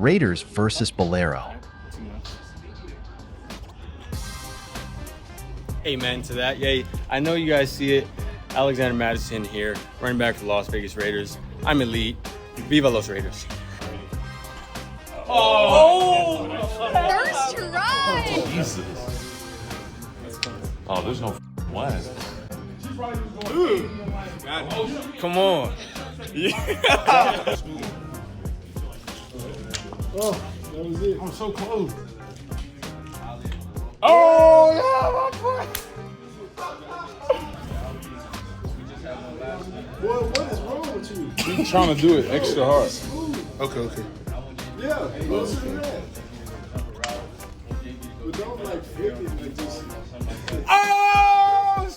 Raiders versus Balero. Amen to that. Yay. I know you guys see it. Alexander Madison here, running back for the Las Vegas Raiders. I'm elite. Viva Los Raiders. Oh! First try! Jesus. Oh, there's no line. Come on. Yeah. Oh, that was it. I'm so close. Oh, yeah, my boy. Boy, what is wrong with you? He's trying to do it extra hard. Okay. Yeah, closer to that. But don't like flip it like this. Oh!